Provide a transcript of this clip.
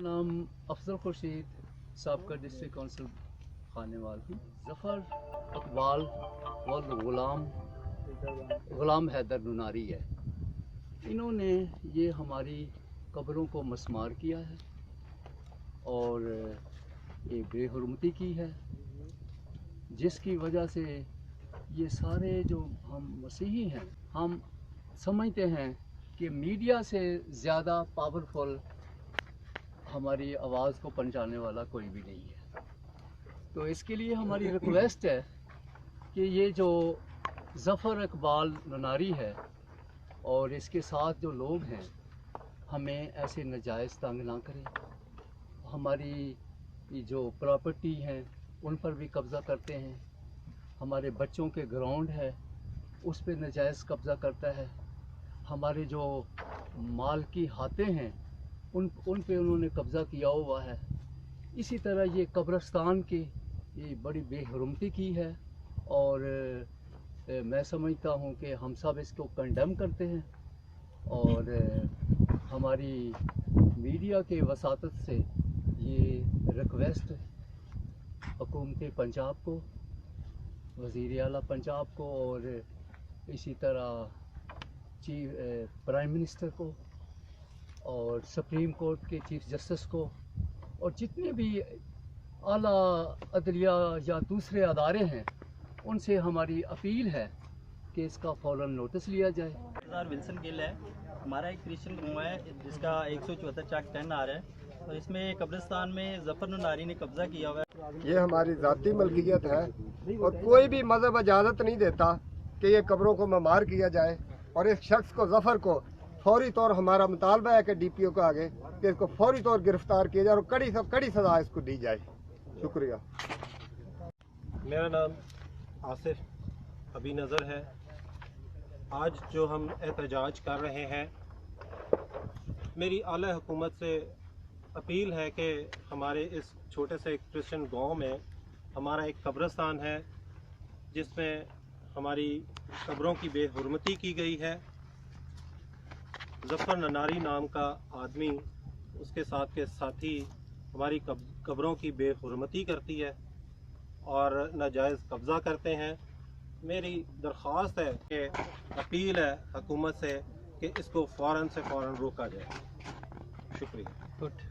नाम अफजल खुर्शीद, साबका district council Khanewal हूँ। ज़फ़र इकबाल व ग़ुलाम हैदर नुनारी है। इन्होंने ये हमारी कब्रों को मस्मार किया है और ये बेहुरमती की है, जिसकी वजह से ये सारे जो हम मसीही हैं, हम समझते हैं कि मीडिया से ज़्यादा पावरफुल हमारी आवाज़ को पहुंचाने वाला कोई भी नहीं है। तो इसके लिए हमारी रिक्वेस्ट है कि ये जो ज़फ़र इकबाल नुनारी है और इसके साथ जो लोग हैं, हमें ऐसे नाजायज़ तंग ना करें। हमारी जो प्रॉपर्टी हैं उन पर भी कब्ज़ा करते हैं। हमारे बच्चों के ग्राउंड है उस पर नाजायज़ कब्ज़ा करता है। हमारे जो माल की हाते हैं उन पे उन्होंने कब्ज़ा किया हुआ है। इसी तरह ये कब्रिस्तान की ये बड़ी बेहुरमती की है और मैं समझता हूँ कि हम सब इसको कंडेम करते हैं और हमारी मीडिया के वसातत से ये रिक्वेस्ट हुकूमत पंजाब को, वज़ीर आला पंजाब को और इसी तरह प्राइम मिनिस्टर को और सुप्रीम कोर्ट के चीफ जस्टिस को और जितने भी आला अदलिया या दूसरे अदारे हैं उनसे हमारी अपील है कि इसका फ़ौरन नोटिस लिया जाए। विल्सन गिल है, हमारा एक क्रिश्चियन गाँव है जिसका 174 चाक 10 आ रहा है और इसमें कब्रिस्तान में ज़फ़र नुनारी ने कब्ज़ा किया हुआ है। ये हमारी ज़ाती मलकियत है और कोई भी मज़हब इजाज़त नहीं देता कि ये कब्रों को ममार किया जाए और इस शख्स को ज़फ़र को फौरी तौर हमारा मुतालबा है कि DPO को आगे कि इसको फौरी तौर गिरफ्तार किया जाए और कड़ी से कड़ी सज़ा इसको दी जाए। शुक्रिया। मेरा नाम आसिफ अभी नज़र है। आज जो हम एहतजाज कर रहे हैं, मेरी आला हुकूमत से अपील है कि हमारे इस छोटे से क्रिश्चियन गांव में हमारा एक कब्रिस्तान है जिसमें हमारी कब्रों की बेहुरमती की गई है। ज़फ़र नुनारी नाम का आदमी, उसके साथ के साथी हमारी कब्रों की बेहुरमती करती है और नाजायज़ कब्ज़ा करते हैं। मेरी दरख्वास्त है कि अपील है हुकूमत से कि इसको फ़ौरन से फ़ौरन रोका जाए। शुक्रिया।